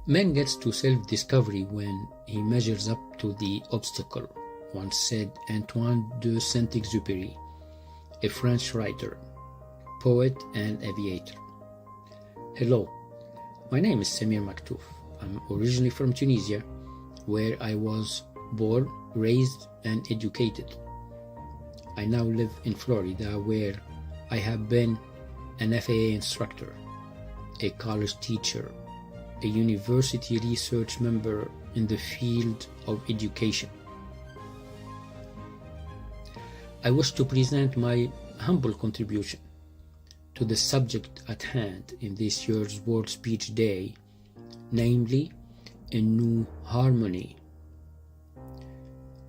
Man gets to self-discovery when he measures up to the obstacle, once said Antoine de Saint-Exupéry, a French writer, poet and aviator. Hello, my name is Samir Maktouf. I'm originally from Tunisia, where I was born, raised, and educated. I now live in Florida, where I have been an FAA instructor, a college teacher, a university research member in the field of education. I wish to present my humble contribution to the subject at hand in this year's World Speech Day, namely, a new harmony.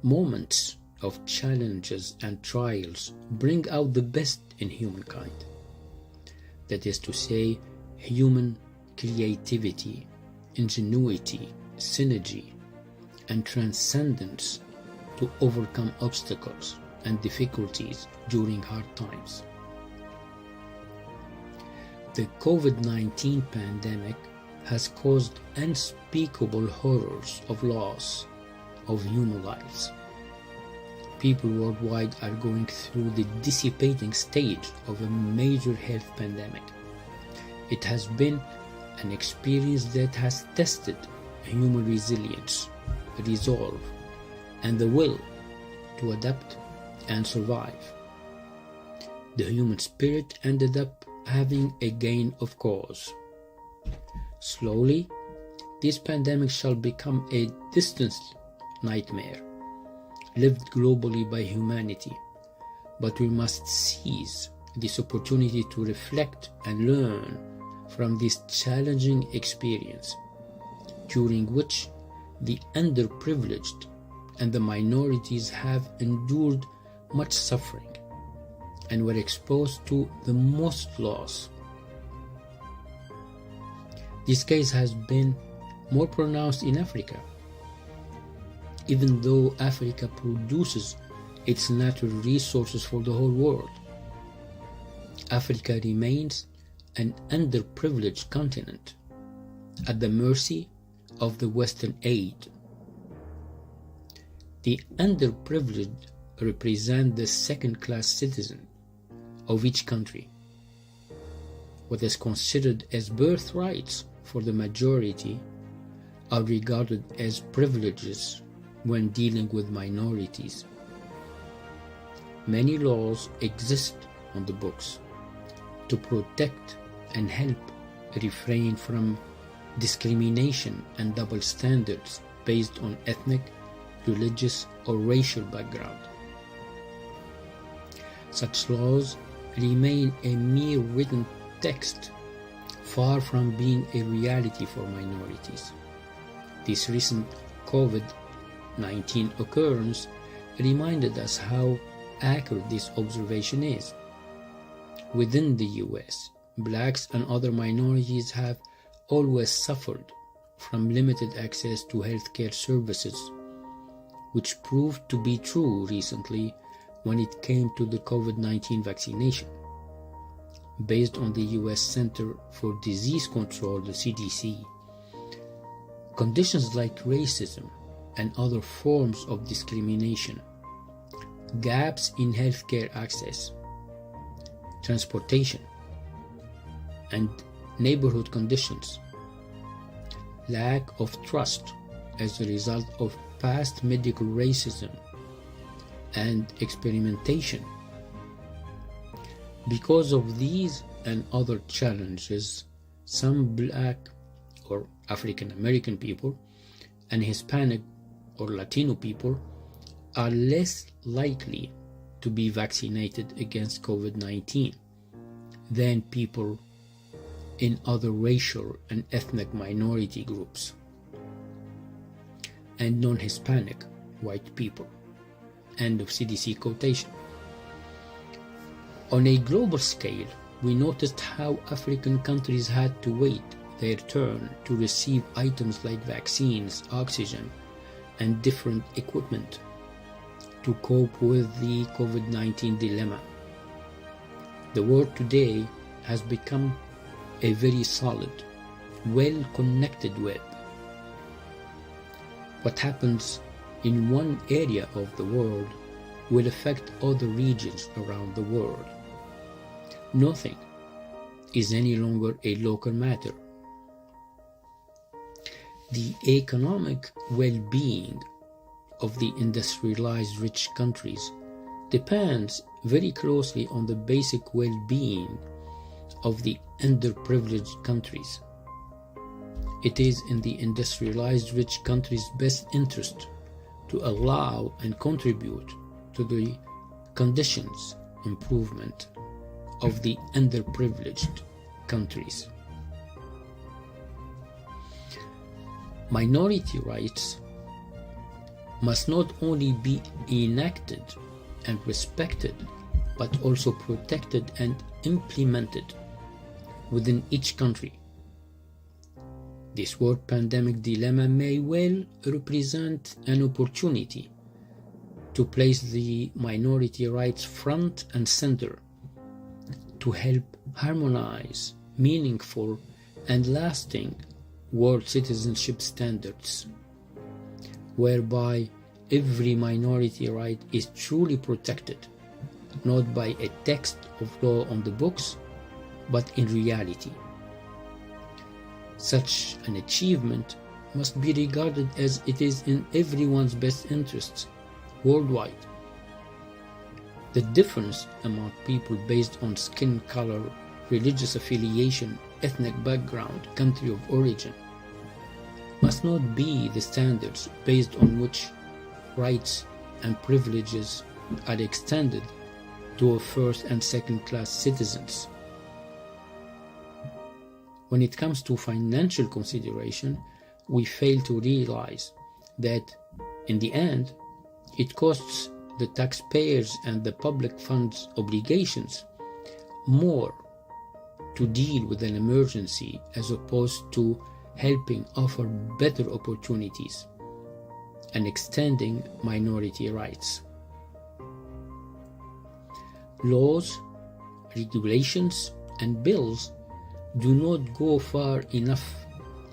Moments of challenges and trials bring out the best in humankind. That is to say, human creativity, ingenuity, synergy, and transcendence to overcome obstacles and difficulties during hard times. The COVID-19 pandemic has caused unspeakable horrors of loss of human lives. People worldwide are going through the dissipating stage of a major health pandemic. It has been an experience that has tested human resilience, resolve, and the will to adapt and survive. The human spirit ended up having a gain of cause. Slowly, this pandemic shall become a distant nightmare, lived globally by humanity, but we must seize this opportunity to reflect and learn from this challenging experience, during which the underprivileged and the minorities have endured much suffering and were exposed to the most loss. This case has been more pronounced in Africa, even though Africa produces its natural resources for the whole world. Africa remains an underprivileged continent at the mercy of the Western aid. The underprivileged represent the second-class citizen of each country. What is considered as birthrights for the majority are regarded as privileges when dealing with minorities. Many laws exist on the books to protect and help refrain from discrimination and double standards based on ethnic, religious, or racial background. Such laws remain a mere written text, far from being a reality for minorities. This recent COVID-19 occurrence reminded us how accurate this observation is. Within the US, blacks and other minorities have always suffered from limited access to healthcare services, which proved to be true recently when it came to the COVID-19 vaccination. Based on the US Center for Disease Control, the CDC, conditions like racism and other forms of discrimination, gaps in healthcare access, transportation, and neighborhood conditions, lack of trust as a result of past medical racism and experimentation. Because of these and other challenges, some Black or African American people and Hispanic or Latino people are less likely to be vaccinated against COVID-19 than people in other racial and ethnic minority groups and non-Hispanic white people. End of CDC quotation. On a global scale, we noticed how African countries had to wait their turn to receive items like vaccines, oxygen, and different equipment to cope with the COVID-19 dilemma. The world today has become a very solid, well-connected web What happens in one area of the world will affect other regions around the world. Nothing is any longer a local matter. The economic well-being of the industrialized rich countries depends very closely on the basic well-being of the underprivileged countries. It is in the industrialized rich countries' best interest to allow and contribute to the conditions improvement of the underprivileged countries. Minority rights must not only be enacted and respected, but also protected and implemented within each country. This world pandemic dilemma may well represent an opportunity to place the minority rights front and center to help harmonize meaningful and lasting world citizenship standards, whereby every minority right is truly protected, not by a text of law on the books, but in reality. Such an achievement must be regarded as it is in everyone's best interests worldwide. The difference among people based on skin color, religious affiliation, ethnic background, country of origin must not be the standards based on which rights and privileges are extended to first and second class citizens. When it comes to financial consideration, we fail to realize that in the end, it costs the taxpayers and the public funds obligations more to deal with an emergency as opposed to helping offer better opportunities and extending minority rights. Laws, regulations, and bills do not go far enough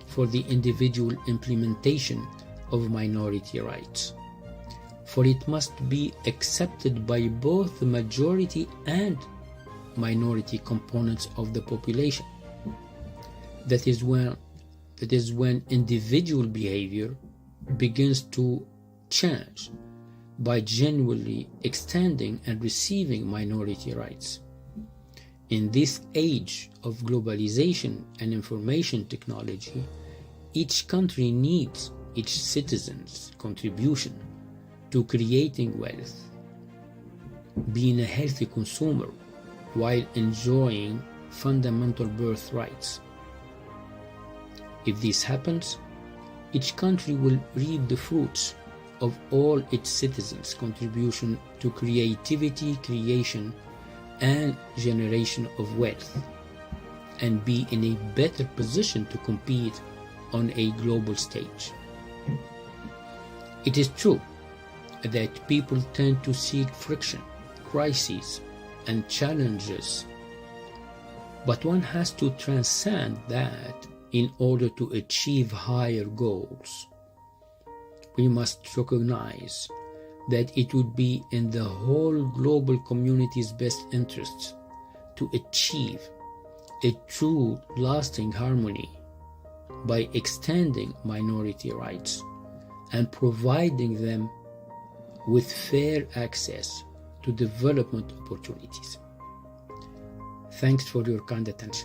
for the individual implementation of minority rights, for it must be accepted by both the majority and minority components of the population. That is when individual behavior begins to change by genuinely extending and receiving minority rights. In this age of globalization and information technology, each country needs each citizen's contribution to creating wealth, being a healthy consumer while enjoying fundamental birthrights. If this happens, each country will reap the fruits of all its citizens' contribution to creativity, creation, and generation of wealth, and be in a better position to compete on a global stage. It is true that people tend to seek friction, crises, and challenges, but one has to transcend that in order to achieve higher goals. We must recognize that it would be in the whole global community's best interests to achieve a true lasting harmony by extending minority rights and providing them with fair access to development opportunities. Thanks for your kind attention.